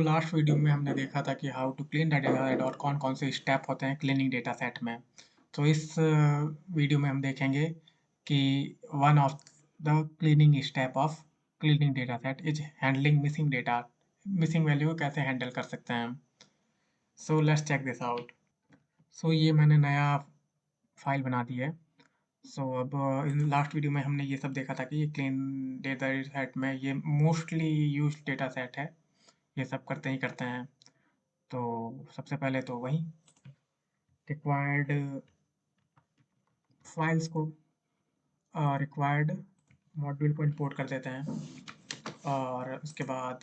Last video में हमने देखा था कि how to clean data set और कौन कौन से स्टेप होते हैं क्लीनिंग डेटा सेट में। तो इस वीडियो में हम देखेंगे कि one of the cleaning step of cleaning data set is handling missing data. Missing value को कैसे हैंडल कर सकते हैं। Let's check this out. ये मैंने नया फाइल बना दी है। अब इन लास्ट वीडियो में हमने ये सब देखा था कि ये क्लीन डेटा सेट में ये मोस्टली यूज डेटा सेट है। ये सब करते हैं। तो सबसे पहले तो वही रिक्वायर्ड फाइल्स को रिक्वायर्ड मॉड्यूल को इंपोर्ट कर देते हैं और उसके बाद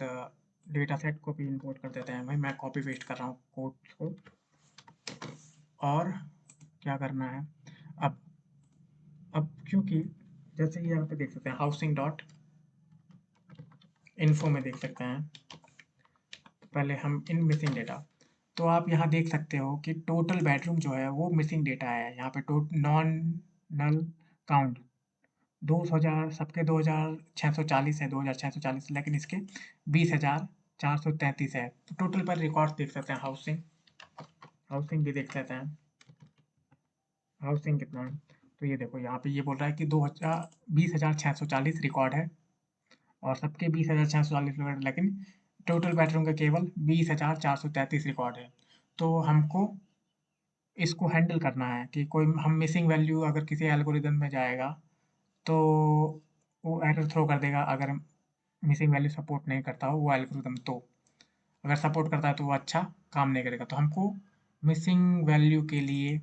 डेटा सेट को भी इंपोर्ट कर देते हैं। भाई मैं कॉपी पेस्ट कर रहा हूँ कोड को। और क्या करना है अब क्योंकि जैसे कि यहाँ पे देख सकते हैं हाउसिंग डॉट इन्फो में देख सकते हैं। पहले हम इन मिसिंग डेटा, तो आप यहाँ देख सकते हो कि टोटल बेडरूम जो है वो मिसिंग डेटा है। यहाँ पे नॉन नल काउंट 2000 सबके 2640 है, 2640, लेकिन इसके 20,433 है। तो टोटल पर रिकॉर्ड देख सकते हैं। हाउसिंग भी देख सकते हैं। हाउसिंग कितना है, तो ये देखो यहाँ पे ये बोल रहा है कि 20,640 रिकॉर्ड है और सबके 20,640 रिकॉर्ड, लेकिन टोटल बेडरूम का केवल 20,433 रिकॉर्ड है। तो हमको इसको हैंडल करना है कि कोई हम मिसिंग वैल्यू अगर किसी एल्गोरिदम में जाएगा तो वो एरर थ्रो कर देगा। अगर मिसिंग वैल्यू सपोर्ट नहीं करता हो वो एल्गोरिदम, तो अगर सपोर्ट करता है तो वो अच्छा काम नहीं करेगा। तो हमको मिसिंग वैल्यू के लिए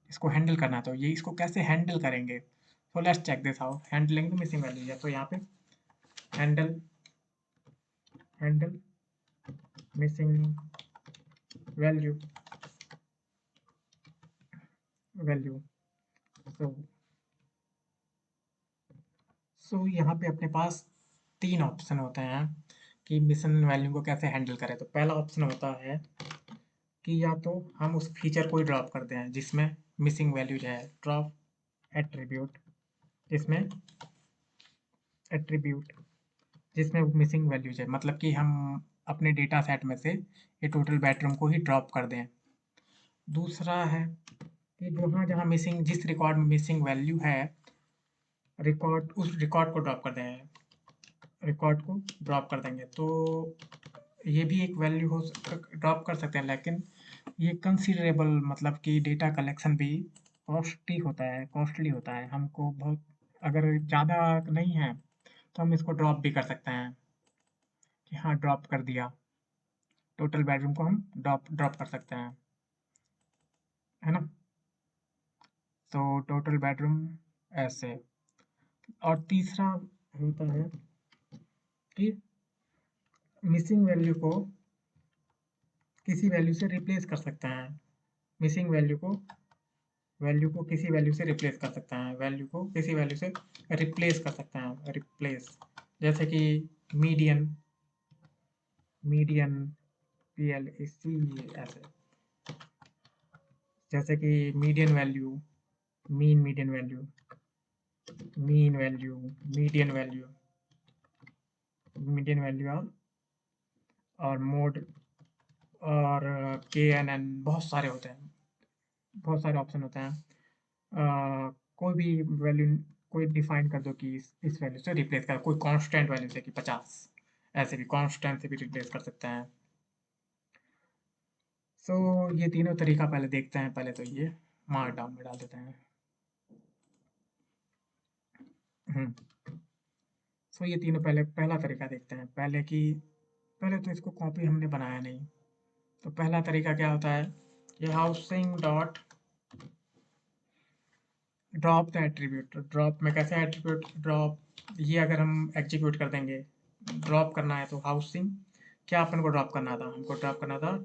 इसको हैंडल करना है। तो ये इसको कैसे हैंडल करेंगे, तो let's check this out. Handling the missing value है, तो यहाँ पे handle handle missing value value so यहाँ पे अपने पास तीन ऑप्शन होते हैं कि मिसिंग वैल्यू को कैसे हैंडल करें। तो पहला ऑप्शन होता है कि या तो हम उस फीचर को ही ड्रॉप करते हैं जिसमें मिसिंग वैल्यू है। ड्रॉप एट्रीब्यूट, जिसमें एट्रीब्यूट जिसमें मिसिंग वैल्यूज है, मतलब कि हम अपने डेटा सेट में से ये टोटल बेडरूम को ही ड्रॉप कर दें। दूसरा है कि जहाँ जहाँ मिसिंग, जिस रिकॉर्ड में मिसिंग वैल्यू है, उस रिकॉर्ड को ड्रॉप कर दें, रिकॉर्ड को ड्रॉप कर देंगे। तो ये भी एक वैल्यू हो ड्रॉप कर सकते हैं, लेकिन ये कंसिडरेबल, मतलब कि डेटा कलेक्शन भी कॉस्टली होता है। हमको बहुत, अगर ज़्यादा नहीं है तो हम इसको ड्रॉप भी कर सकते हैं कि हाँ ड्रॉप कर दिया। टोटल बेडरूम को हम ड्रॉप ड्रॉप कर सकते हैं, है ना। तो टोटल बेडरूम ऐसे। और तीसरा होता है कि मिसिंग किसी वैल्यू से रिप्लेस कर सकते हैं। मिसिंग वैल्यू को किसी वैल्यू से रिप्लेस कर सकते हैं। वैल्यू को किसी वैल्यू से रिप्लेस कर सकते हैं। रिप्लेस, जैसे कि मीडियन मीडियन PLAC ऐसे, जैसे कि median value, mean median value, mean value, median value, median value और मोड और KNN, बहुत सारे होते हैं, बहुत सारे ऑप्शन होते हैं। कोई भी वैल्यू, कोई डिफाइन कर दो कि इस वैल्यू से रिप्लेस कर, कोई कांस्टेंट वैल्यू से कि 50, ऐसे भी कांस्टेंट से भी रिप्लेस कर सकते हैं। ये तीनों तरीका पहले देखते हैं। पहले तो ये मार्क डाउन में डाल देते हैं। ये तीनों, पहले पहला तरीका देखते हैं। पहले तो इसको कॉपी हमने बनाया नहीं। तो पहला तरीका क्या होता है, ये housing dot drop the attribute. Drop में कैसे एट्रीब्यूट ड्रॉप, ये अगर हम एग्जीक्यूट कर देंगे, ड्रॉप करना है तो हाउसिंग, क्या अपन को ड्रॉप करना था, हमको ड्रॉप करना था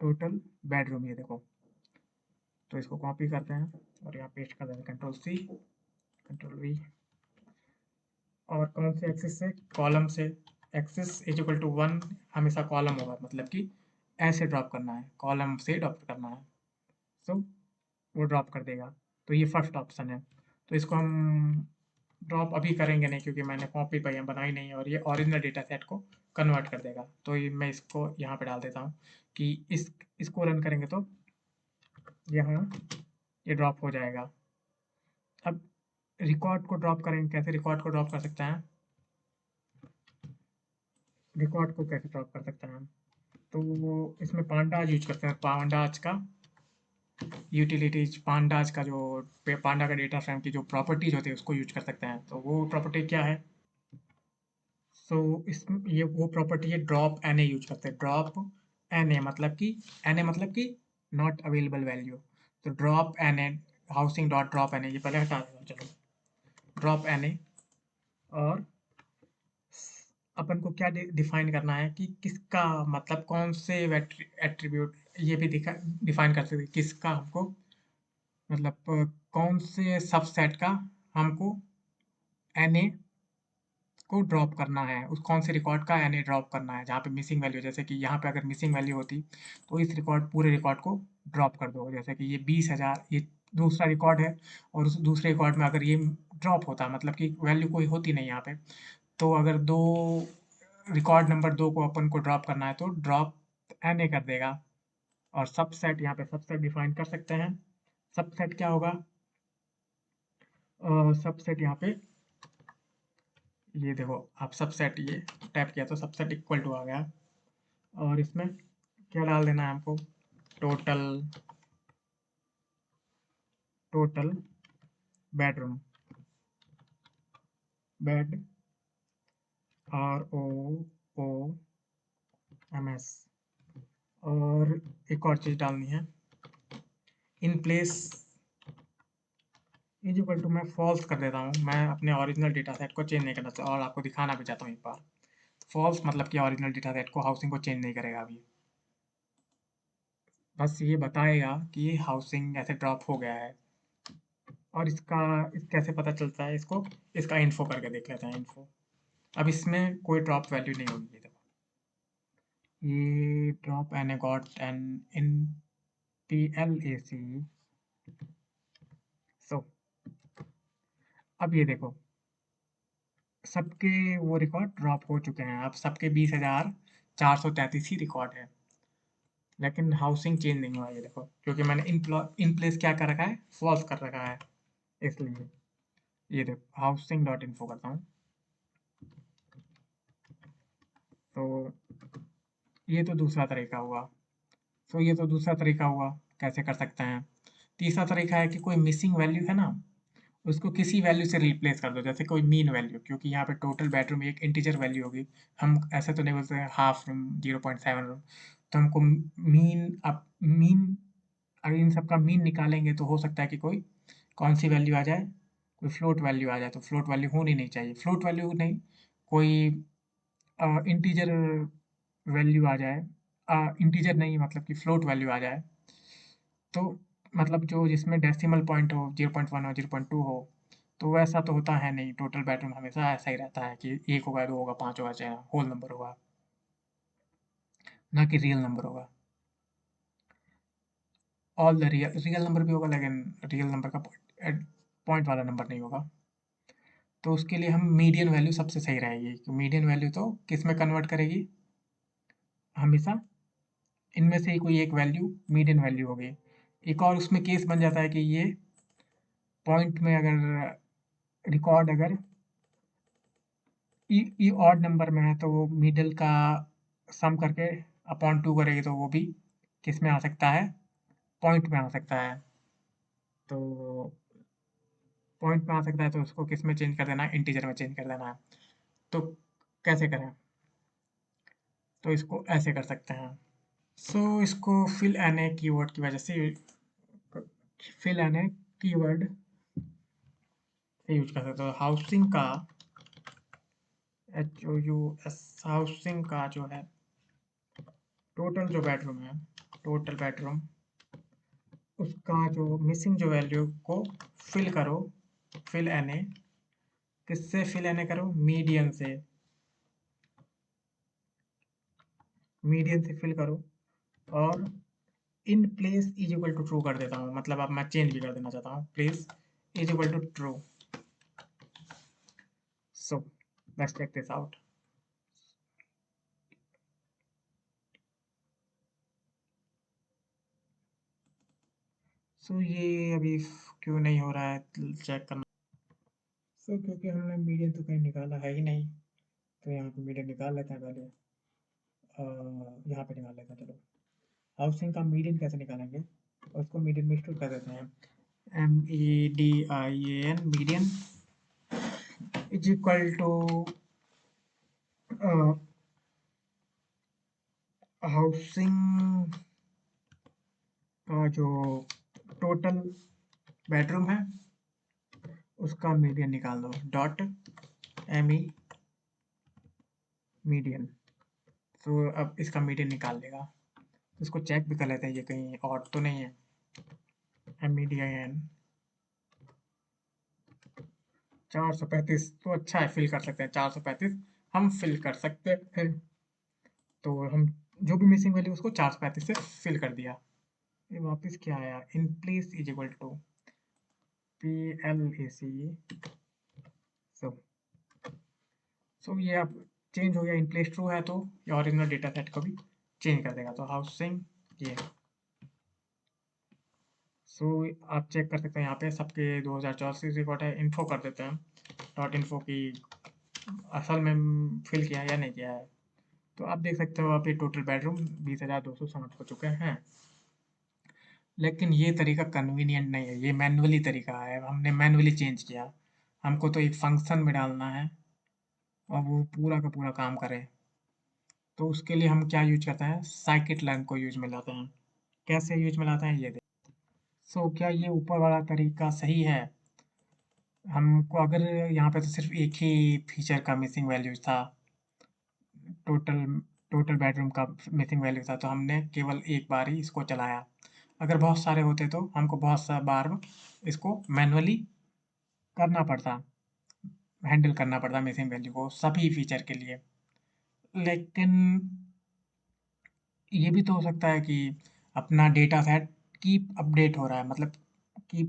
टोटल बेडरूम। ये देखो, तो इसको कॉपी करते हैं और यहाँ पेस्ट कर देते हैं, Ctrl+C Ctrl+V। और कौन से एक्सिस से, कॉलम से। एक्सिस इज इक्वल टू 1 हमेशा कॉलम होगा, मतलब कि ऐसे ड्रॉप करना है, कॉलम से ड्रॉप करना है। वो ड्रॉप कर देगा। तो ये फर्स्ट ऑप्शन है। तो इसको हम ड्रॉप अभी करेंगे नहीं क्योंकि मैंने कॉपी बनाई नहीं है और ये ओरिजिनल डेटा सेट को कन्वर्ट कर देगा। तो ये मैं इसको यहाँ पे डाल देता हूँ कि इसको रन करेंगे तो यहाँ ये ड्रॉप हो जाएगा। अब रिकॉर्ड को ड्रॉप करेंगे, कैसे रिकॉर्ड को ड्रॉप कर सकते हैं? रिकॉर्ड को कैसे ड्रॉप कर सकते हैं? तो इसमें पांडाज यूज करते हैं, पांडाज का यूटिलिटीज, पांडाज का जो पांडा का डेटा फ्रेम की जो प्रॉपर्टीज होती है उसको यूज कर सकते हैं। तो वो प्रॉपर्टी क्या है? सो इस ये वो प्रॉपर्टी है ड्रॉप एन ए यूज करते हैं। ड्रॉप एन ए मतलब कि नॉट अवेलेबल वैल्यू। तो drop N A, housing dot drop N A, ये पहले हटा देता हूँ। चलो ड्रॉप एन ए, और अपन को क्या डिफाइन करना है कि किसका मतलब कौन से एट्रीब्यूट, ये भी डिफाइन कर सकते हैं किसका हमको मतलब कौन से सबसेट का हमको एन ए को ड्रॉप करना है, उस कौन से रिकॉर्ड का एन ए ड्रॉप करना है जहाँ पे मिसिंग वैल्यू, जैसे कि यहाँ पे अगर मिसिंग वैल्यू होती तो इस पूरे रिकॉर्ड को ड्रॉप कर दो। जैसे कि ये 20,000, ये दूसरा रिकॉर्ड है और उस दूसरे रिकॉर्ड में अगर ये ड्रॉप होता मतलब कि वैल्यू कोई होती नहीं यहाँ पे, तो अगर दो रिकॉर्ड नंबर 2 को अपन को ड्रॉप करना है तो ड्रॉप एन ए कर देगा। और सबसेट, यहाँ पे सबसेट डिफाइन कर सकते हैं। सबसेट क्या होगा? सबसेट यहाँ पे ये देखो, आप सबसेट ये टैप किया तो सबसेट इक्वल टू आ गया। और इसमें क्या डाल देना है हमको? Total total bedroom, bed, ROOMS। और एक और चीज़ डालनी है, in place is equal to, मैं फॉल्स कर देता हूँ। मैं अपने ओरिजिनल डेटा सेट को चेंज नहीं करना चाहता और आपको दिखाना भी चाहता हूँ एक बार। फॉल्स मतलब कि ओरिजिनल डेटा सेट को, हाउसिंग को चेंज नहीं करेगा अभी, बस ये बताएगा कि हाउसिंग ऐसे ड्रॉप हो गया है। और कैसे पता चलता है इसको? इसका इन्फो करके देख लेते हैं। इन्फो, अब इसमें कोई ड्रॉप वैल्यू नहीं होगी। ये देखो, ये drop N A got N in PLAC। So अब ये देखो, सबके वो रिकॉर्ड ड्रॉप हो चुके हैं। अब सबके 20,433 ही रिकॉर्ड है, लेकिन हाउसिंग चेंज नहीं हुआ। ये देखो, क्योंकि मैंने इन प्लेस क्या कर रखा है? फॉल्स कर रखा है, इसलिए। ये देखो, हाउसिंग डॉट इन्फो करता हूँ तो ये तो दूसरा तरीका हुआ। तो ये तो दूसरा तरीका हुआ, कैसे कर सकते हैं? तीसरा तरीका है कि कोई मिसिंग वैल्यू है ना, उसको किसी वैल्यू से रिप्लेस कर दो। जैसे कोई मीन वैल्यू, क्योंकि यहाँ पे टोटल बेडरूम एक इंटीजर वैल्यू होगी। हम ऐसे तो नहीं बोलते हाफ रूम, 0.7 रूम। तो हमको मीन अगर इन सबका मीन निकालेंगे तो हो सकता है कि कोई कौन सी वैल्यू आ जाए, कोई फ्लोट वैल्यू आ जाए। तो फ्लोट वैल्यू होनी नहीं चाहिए, फ्लोट वैल्यू नहीं, कोई इंटीजर वैल्यू आ जाए। इंटीजर नहीं, मतलब कि फ्लोट वैल्यू आ जाए। तो मतलब जो जिसमें डेसिमल पॉइंट हो, 0.1 हो, 0.2 हो। तो वैसा तो होता है नहीं, टोटल बेडरूम हमेशा ऐसा ही रहता है कि 1 होगा, 2 होगा, 5 होगा, चाहे होल नंबर होगा, ना कि रियल नंबर होगा। ऑल द रियल नंबर भी होगा, लेकिन रियल नंबर का पॉइंट वाला नंबर नहीं होगा। तो उसके लिए हम मीडियन वैल्यू सबसे सही रहेगी। मीडियन वैल्यू तो किस में कन्वर्ट करेगी? हमेशा इनमें से ही कोई एक वैल्यू मीडियन वैल्यू होगी। एक और उसमें केस बन जाता है कि ये पॉइंट में अगर रिकॉर्ड अगर ई ऑड नंबर में है तो वो मिडल का सम करके अपॉन 2 करेगी, तो वो भी किस में आ सकता है? पॉइंट में आ सकता है। तो पॉइंट में आ सकता है तो उसको किस में चेंज कर देना है? इंटीजर में चेंज कर देना है। तो कैसे करें? तो इसको ऐसे कर सकते हैं। सो इसको फिल एन ए कीवर्ड की वजह से, फिल एन ए कीवर्ड से यूज कर सकते हो। हाउसिंग का HOUS, हाउसिंग का जो है टोटल जो बेडरूम है, टोटल बेडरूम, उसका जो मिसिंग जो वैल्यू को फिल करो, फिल एन ए, किससे फिल एन ए करो? मीडियन से, मीडियन से फिल करो। और in place is equal to true कर देता हूँ, मतलब अब मैं चेंज भी कर देना चाहता हूँ, place is equal to true. Let's check this out. So ये अभी क्यों नहीं हो रहा है चेक करना। सो क्योंकि हमने मीडियन तो कहीं निकाला है ही नहीं, तो यहाँ पे मीडियन निकाल लेते हैं पहले। यहाँ पे निकाल लेते हैं चलो। हाउसिंग का मीडियन कैसे निकालेंगे, उसको मीडियन में स्टोर कर देते हैं। MEDIAN median is equal to housing का जो टोटल बेडरूम है उसका मीडियन निकाल दो, डॉट ME मीडियन। तो अब इसका मीडियन निकाल लेगा। तो इसको चेक भी कर लेते हैं ये कहीं और तो नहीं है। MEDIAN 435 तो अच्छा है, फिल कर सकते हैं। 435 हम फिल कर सकते हैं। तो हम जो भी मिसिंग वैल्यू उसको 435 से फिल कर दिया। ये वापस क्या आया, in place is equal to PLACE। So ये अब चेंज हो गया, इन प्लेस ट्रू है तो ये ओरिजिनल डेटा सेट को भी चेंज कर देगा। तो हाउसिंग ये सो आप चेक कर सकते हैं यहाँ पे सबके 2084 रिकॉर्ड है। इन्फो कर देते हैं, डॉट इन्फो की असल में फिल किया है या नहीं किया है। तो आप देख सकते हो अभी टोटल बेडरूम 20,260 हो चुके हैं। लेकिन ये तरीका कन्वीनियंट नहीं है, ये मैनुअली तरीका है, हमने मैनुअली चेंज किया। हमको तो एक फंक्शन में डालना है और वो पूरा का पूरा काम करे। तो उसके लिए हम क्या यूज करते हैं, साइकिट लाइन को यूज में लाते हैं। कैसे यूज में लाते हैं ये देख। सो क्या ये ऊपर वाला तरीका सही है? हमको अगर यहाँ पे तो सिर्फ एक ही फीचर का मिसिंग वैल्यू था, टोटल टोटल बेडरूम का मिसिंग वैल्यू था, तो हमने केवल एक बार ही इसको चलाया। अगर बहुत सारे होते तो हमको बहुत सा बार इसको मैनुअली करना पड़ता, हैंडल करना पड़ता मिसिंग वैल्यू को सभी फीचर के लिए। लेकिन ये भी तो हो सकता है कि अपना डेटा सेट कीप अपडेट हो रहा है, मतलब कि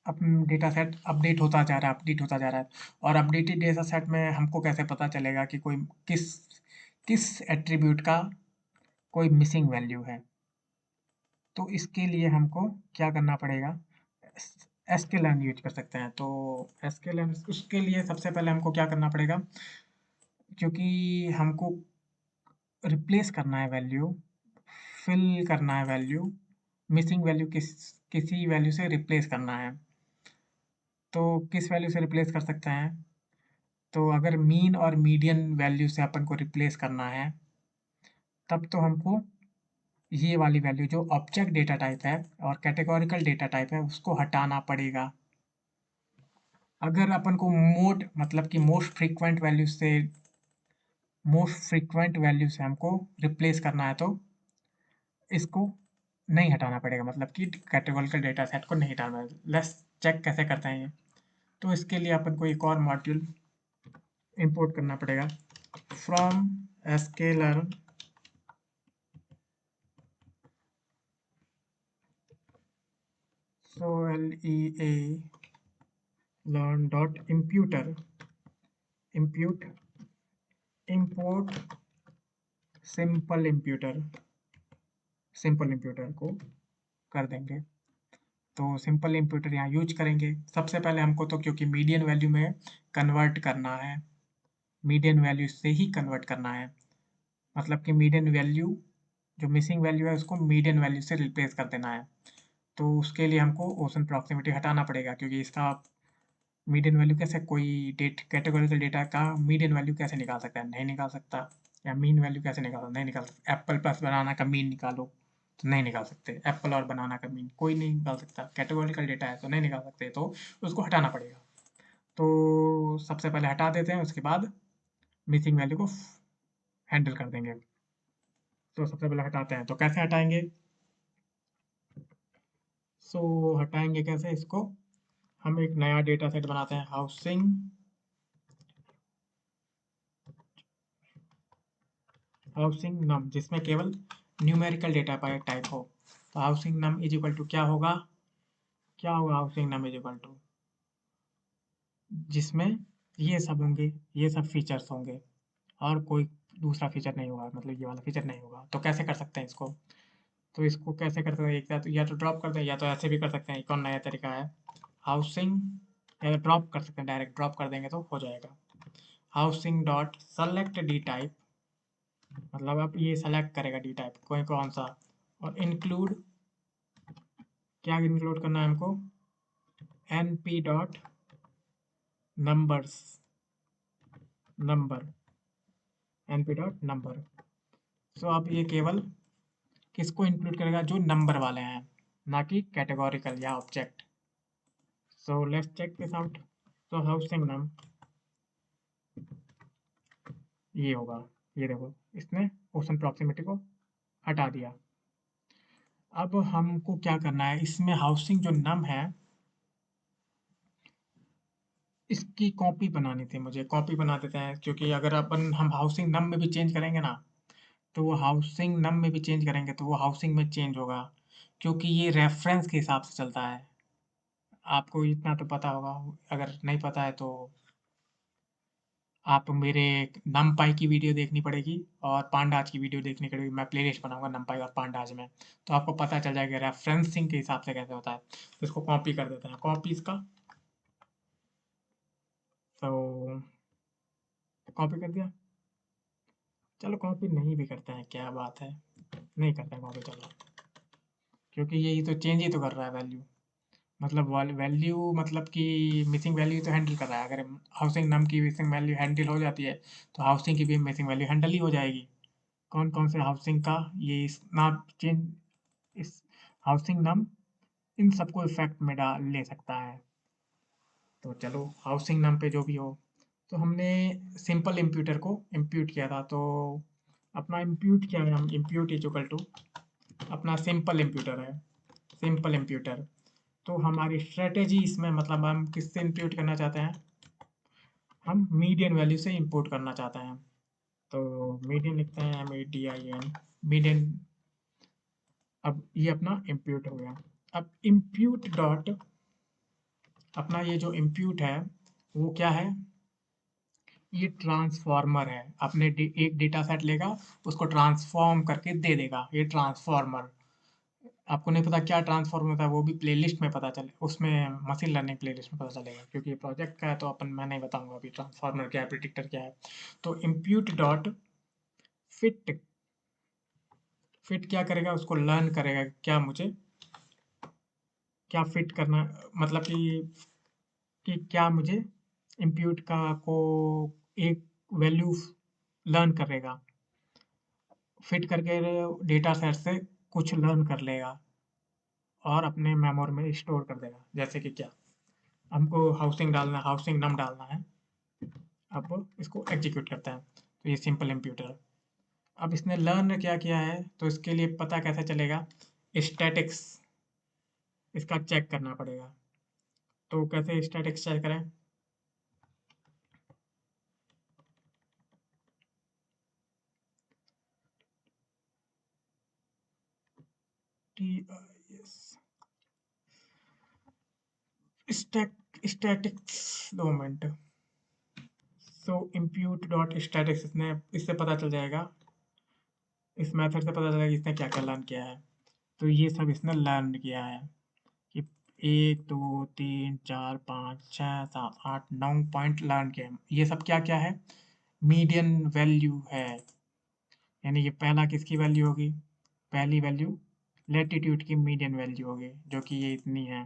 अपना डेटा सेट अपडेट होता जा रहा है, अपडेट होता जा रहा है। और अपडेटेड डेटा सेट में हमको कैसे पता चलेगा कि कोई किस किस एट्रीब्यूट का कोई मिसिंग वैल्यू है। तो इसके लिए हमको क्या करना पड़ेगा, एसक्यूएल यूज कर सकते हैं। तो एसक्यूएल उसके लिए सबसे पहले हमको क्या करना पड़ेगा, क्योंकि हमको रिप्लेस करना है वैल्यू, फिल करना है वैल्यू, मिसिंग वैल्यू किसी वैल्यू से रिप्लेस करना है। तो किस वैल्यू से रिप्लेस कर सकते हैं, तो अगर मीन और मीडियन वैल्यू से अपन को रिप्लेस करना है तब तो हमको ये वाली वैल्यू जो ऑब्जेक्ट डेटा टाइप है और कैटेगोरिकल डेटा टाइप है उसको हटाना पड़ेगा। अगर अपन को मोड मतलब कि मोस्ट फ्रीक्वेंट वैल्यू से हमको रिप्लेस करना है तो इसको नहीं हटाना पड़ेगा, मतलब कि कैटेगोरिकल डेटा सेट को नहीं हटाना है। लेट्स चेक कैसे करते हैं ये। तो इसके लिए अपन को एक और मॉड्यूल इंपोर्ट करना पड़ेगा from sklearn so learn dot impute import simple imputer को कर देंगे। तो सिंपल इंप्यूटर यहाँ यूज करेंगे। सबसे पहले हमको तो क्योंकि मीडियन वैल्यू में कन्वर्ट करना है, मीडियन वैल्यू से ही कन्वर्ट करना है, मतलब कि मीडियन वैल्यू जो मिसिंग वैल्यू है उसको मीडियन वैल्यू से रिप्लेस कर देना है। तो उसके लिए हमको ओशन प्रॉक्सिमिटी हटाना पड़ेगा, क्योंकि इसका मीडियन वैल्यू कैसे कोई कैटेगोरिकल डेटा का मीडियन वैल्यू कैसे निकाल सकता है, नहीं निकाल सकता। या मीन वैल्यू कैसे निकाल, नहीं निकाल सकता। एप्पल प्लस बनाना का मीन निकालो तो नहीं निकाल सकते, एप्पल और बनाना का मीन कोई नहीं निकाल सकता, कैटेगोरिकल डेटा है तो नहीं निकाल सकते, तो उसको हटाना पड़ेगा। तो सबसे पहले हटा देते हैं, उसके बाद मिसिंग वैल्यू को हैंडल कर देंगे। तो सबसे पहले हटाते हैं, तो कैसे हटाएंगे, सो हटाएंगे कैसे इसको, हम एक नया डेटा सेट बनाते हैं, हाउसिंग नम, जिसमें केवल न्यूमेरिकल डेटा टाइप हो। तो housing num is equal to क्या होगा housing num is equal to जिसमें ये सब होंगे, ये सब फीचर्स होंगे और कोई दूसरा फीचर नहीं होगा, मतलब ये वाला फीचर नहीं होगा। तो कैसे कर सकते हैं इसको? तो इसको कैसे कर सकते हैं? एक या तो ड्रॉप कर दें या तो ऐसे भी कर सकते हैं। एक और नया तरीका है हाउसिंग, या ड्रॉप कर सकते हैं, डायरेक्ट ड्रॉप कर देंगे तो हो जाएगा। Housing dot select D type, मतलब अब ये सेलेक्ट करेगा डी टाइप कोई कौन सा, और इंक्लूड, क्या इंक्लूड करना है हमको? N P dot numbers, number, N P dot number. So अब ये केवल किसको इंक्लूड करेगा? जो नंबर वाले हैं, ना कि कैटेगोरिकल या object. So let's check this out. तो हाउसिंग नाम ये होगा, ये देखो इसने ओशन प्रॉक्सिमिटी को हटा दिया। अब हमको क्या करना है, इसमें हाउसिंग जो नम है इसकी कॉपी बनानी थी मुझे। कॉपी बना देते हैं, क्योंकि अगर अपन हम हाउसिंग नम में भी चेंज करेंगे ना, तो वो हाउसिंग नम में भी चेंज करेंगे तो वो हाउसिंग में चेंज होगा, क्योंकि ये रेफरेंस के हिसाब से चलता है। आपको इतना तो पता होगा, अगर नहीं पता है तो आप मेरे नमपाई की वीडियो देखनी पड़ेगी और पांडाज की वीडियो देखनी पड़ेगी। मैं प्लेलिस्ट बनाऊंगा नमपाई और पांडाज में, तो आपको पता चल जाएगा रेफरेंसिंग के हिसाब से कैसे होता है। तो इसको कॉपी कर देते हैं, कॉपी इसका। तो कॉपी कर दिया। चलो कॉपी नहीं भी करते हैं, क्या बात है, नहीं करते हैं कॉपी, चलो, क्योंकि यही तो चेंज ही तो कर रहा है वैल्यू। मतलब वैल्यू, मतलब कि मिसिंग वैल्यू तो हैंडल कर रहा है। अगर हाउसिंग नम की मिसिंग वैल्यू हैंडल हो जाती है, तो हाउसिंग की भी मिसिंग वैल्यू हैंडल ही हो जाएगी। कौन कौन से हाउसिंग का ये इस ना चेंज, इस हाउसिंग नम इन सबको इफेक्ट में डाल ले सकता है। तो चलो हाउसिंग नम पे जो भी हो, तो हमने सिंपल इम्प्यूटर को इम्प्यूट किया था। तो अपना इम्प्यूट क्या है, हम इम्प्यूट इज इक्वल टू अपना सिंपल इम्प्यूटर है, सिंपल इम्प्यूटर। तो हमारी स्ट्रेटेजी इसमें, मतलब हम किससे इम्प्यूट करना चाहते हैं? हम मीडियन वैल्यू से इंपोर्ट करना चाहते हैं। तो मीडियन लिखते हैं, MEDIN, मीडियन। अब ये अपना इम्प्यूट हो गया। अब इम्प्यूट डॉट, अपना ये जो इम्प्यूट है वो क्या है? ये ट्रांसफॉर्मर है। अपने एक डेटा सेट लेगा, उसको ट्रांसफॉर्म करके दे देगा, ये ट्रांसफॉर्मर। आपको नहीं पता क्या ट्रांसफॉर्मर होता है, वो भी प्लेलिस्ट में पता चले, उसमें मशीन लर्निंग प्लेलिस्ट में पता चलेगा, क्योंकि ये प्रोजेक्ट का है तो अपन मैं नहीं बताऊंगा अभी ट्रांसफॉर्मर क्या है, प्रिडिक्टर क्या है। तो इम्प्यूट डॉट फिट, फिट क्या करेगा? उसको लर्न करेगा क्या मुझे क्या फिट करना, मतलब कि क्या मुझे इम्प्यूट का को एक वैल्यू लर्न करेगा, फिट करके डेटा सेट से कुछ लर्न कर लेगा और अपने मेमोरी में स्टोर कर देगा। जैसे कि क्या, हमको हाउसिंग डालना, हाउसिंग नम डालना है। अब इसको एग्जीक्यूट करता है, तो ये सिंपल इम्प्यूटर। अब इसने लर्न क्या किया है, तो इसके लिए पता कैसे चलेगा? स्टैटिक्स इसका चेक करना पड़ेगा। तो कैसे स्टैटिक्स चेक करें? Yes, statics, 2 minute. So impute dot statics, इसने, इससे पता चल जाएगा, इस मेथड से पता चलेगा कि इसने क्या क्या लर्न किया है। तो ये सब इसने लर्न किया है कि 1 2 3 4 5 6 7 8 9 पॉइंट लर्न किए हैं। ये सब क्या क्या है? मीडियन वैल्यू है, यानी कि पहला किसकी वैल्यू होगी? पहली वैल्यू लेटीट्यूड की मीडियन वैल्यू होगी, जो कि ये इतनी है।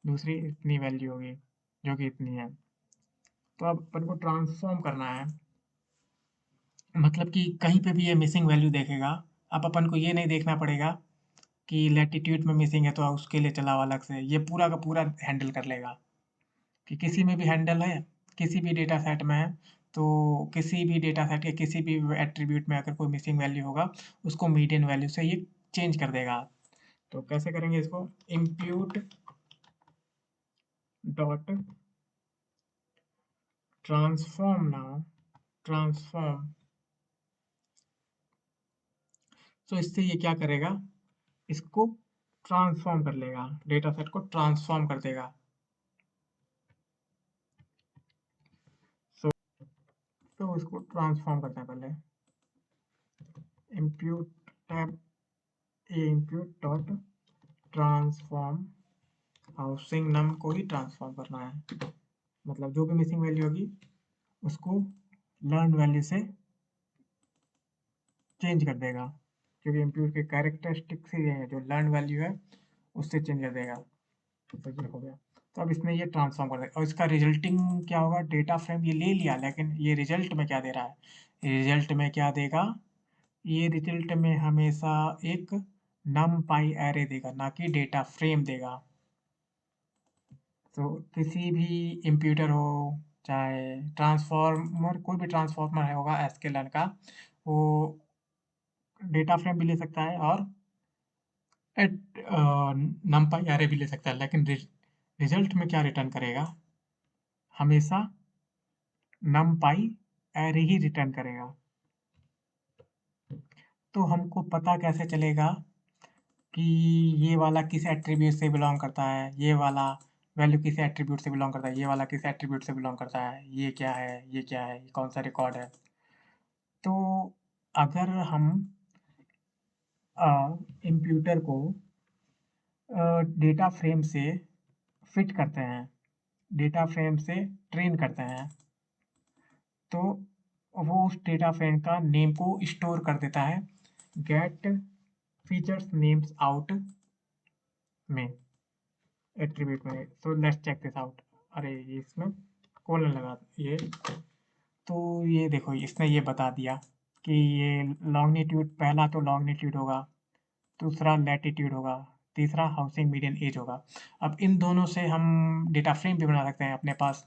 दूसरी इतनी वैल्यू होगी, जो कि इतनी है। तो अब अपन को ट्रांसफॉर्म करना है, मतलब कि कहीं पे भी ये मिसिंग वैल्यू देखेगा। अब अपन को ये नहीं देखना पड़ेगा कि लैटिट्यूड में मिसिंग है तो उसके लिए चलाओ अलग से, ये पूरा का पूरा हैंडल कर लेगा। कि किसी में भी हैंडल है, किसी भी डेटा सेट में है, तो किसी भी डेटा सेट के किसी भी एट्रीब्यूट में अगर कोई मिसिंग वैल्यू होगा, उसको मीडियन वैल्यू से ये चेंज कर देगा। तो कैसे करेंगे इसको? Impute dot transform now, transform. तो इससे ये क्या करेगा? इसको ट्रांसफॉर्म कर लेगा, डेटा सेट को ट्रांसफॉर्म कर देगा। तो उसको ट्रांसफॉर्म करते हैं पहले। Impute tab impute dot transform housing num को ही ट्रांसफॉर्म करना है, मतलब जो भी मिसिंग वैल्यू होगी उसको लर्न वैल्यू से चेंज कर देगा, क्योंकि इम्प्यूट के कैरेक्टरिस्टिक्स ही है जो लर्न वैल्यू है उससे चेंज कर देगा। तो ये हो गया। तो अब इसमें ये ट्रांसफॉर्म कर देगा और इसका रिजल्टिंग क्या होगा, डेटा फ्रेम ये ले लिया, लेकिन ये रिजल्ट में क्या दे रहा है, रिजल्ट में क्या देगा, ये रिजल्ट में हमेशा एक नम पाई एरे देगा, ना कि डेटा फ्रेम देगा। तो किसी भी इम्प्यूटर हो, चाहे ट्रांसफॉर्मर, कोई भी ट्रांसफॉर्मर होगा एसक्यूएल का, वो डेटा फ्रेम भी ले सकता है और नमपाई एरे भी ले सकता है, लेकिन रिजल्ट में क्या रिटर्न करेगा, हमेशा नमपाई एरे ही रिटर्न करेगा। तो हमको पता कैसे चलेगा कि ये वाला किस एट्रीब्यूट से बिलोंग करता है, ये वाला वैल्यू किस एट्रीब्यूट से बिलोंग करता है, ये वाला किस एट्रीब्यूट से बिलोंग करता है, ये क्या है, ये क्या है, ये कौन सा रिकॉर्ड है। तो अगर हम इम्प्यूटर को डेटा फ्रेम से फिट करते हैं, डेटा फ्रेम से ट्रेन करते हैं, तो वो उस डेटा फ्रेम का नेम को स्टोर कर देता है गेट फीचर्स नेम्स आउट में, एट्रीब्यूट में। So let's check this out. अरे ये इसमें कॉलन लगा ये, तो ये देखो इसने ये बता दिया कि ये लॉन्गिट्यूड, पहला तो लॉन्गिट्यूड होगा, दूसरा लैटिट्यूड होगा, तीसरा हाउसिंग मीडियन एज होगा। अब इन दोनों से हम डेटा फ्रेम भी बना सकते हैं, अपने पास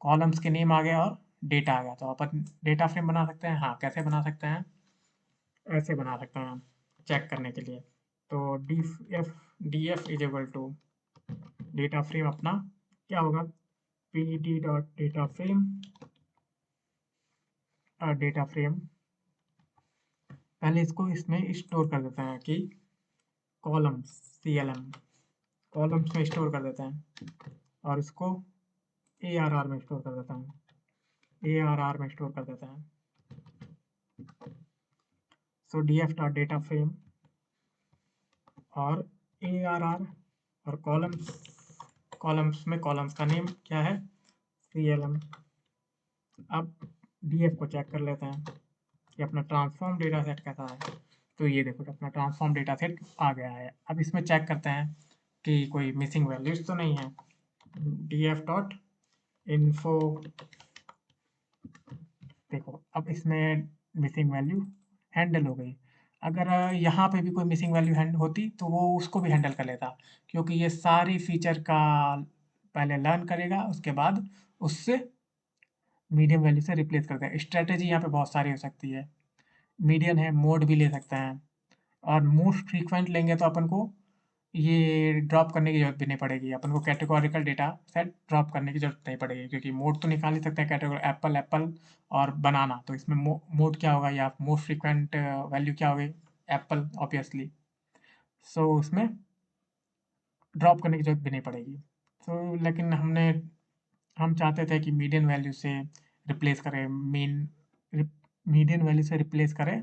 कॉलम्स के नेम आ गया और डेटा आ गया, तो अपन डेटा फ्रेम बना सकते हैं। हाँ, कैसे बना सकते हैं, ऐसे बना सकते हैं चेक करने के लिए। तो D F is equal to data frame अपना क्या होगा, P D dot data frame, पहले इसको इसमें स्टोर कर देते हैं कि columns, C L M columns में स्टोर कर देते हैं, और इसको ए आर आर में स्टोर कर देते हैं, ए आर आर में स्टोर कर देते हैं। So D F dot data frame और ए आर आर और कॉलम्स, कॉलम्स में कॉलम्स का नेम क्या है, सी एल एम। अब डी एफ को चेक कर लेते हैं कि अपना ट्रांसफॉर्म डेटा सेट कैसा है। तो ये देखो अपना ट्रांसफॉर्म डेटा सेट आ गया है। अब इसमें चेक करते हैं कि कोई मिसिंग वैल्यूज तो नहीं है। डी एफ डॉट इन्फो, देखो अब इसमें मिसिंग वैल्यू हैंडल हो गई। अगर यहाँ पे भी कोई मिसिंग वैल्यू हैंड होती तो वो उसको भी हैंडल कर लेता, क्योंकि ये सारी फीचर का पहले लर्न करेगा, उसके बाद उससे मीडियम वैल्यू से रिप्लेस करता है। स्ट्रेटेजी यहाँ पे बहुत सारी हो सकती है, मीडियन है, मोड भी ले सकते हैं, और मोस्ट फ्रीक्वेंट लेंगे तो अपन को ये ड्रॉप करने की ज़रूरत भी नहीं पड़ेगी, अपन को कैटेगोरिकल डेटा सेट ड्रॉप करने की ज़रूरत नहीं पड़ेगी, क्योंकि मोड तो निकाल ही सकते हैं कैटेगरी, एप्पल एप्पल और बनाना। तो इसमें मोड क्या होगा या मोस्ट फ्रीक्वेंट वैल्यू क्या होगी, एप्पल ऑब्वियसली। सो उसमें ड्रॉप करने की ज़रूरत भी नहीं पड़ेगी। लेकिन हम चाहते थे कि मीडियन वैल्यू से रिप्लेस करें, मीडियन वैल्यू से रिप्लेस करें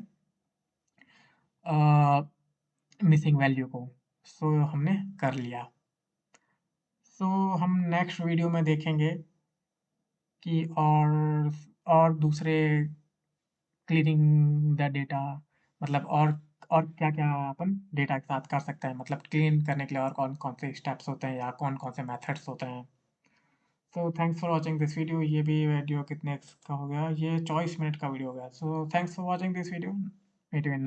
मिसिंग वैल्यू को। हमने कर लिया। हम नेक्स्ट वीडियो में देखेंगे कि और दूसरे क्लीनिंग द डेटा, मतलब और क्या क्या अपन डेटा के साथ कर सकते हैं, मतलब क्लीन करने के लिए और कौन कौन से स्टेप्स होते हैं या कौन कौन से मेथड्स होते हैं। Thanks for watching this video. ये भी वीडियो कितने का हो गया, ये 24 मिनट का वीडियो हो गया। Thanks for watching this video. Meet you in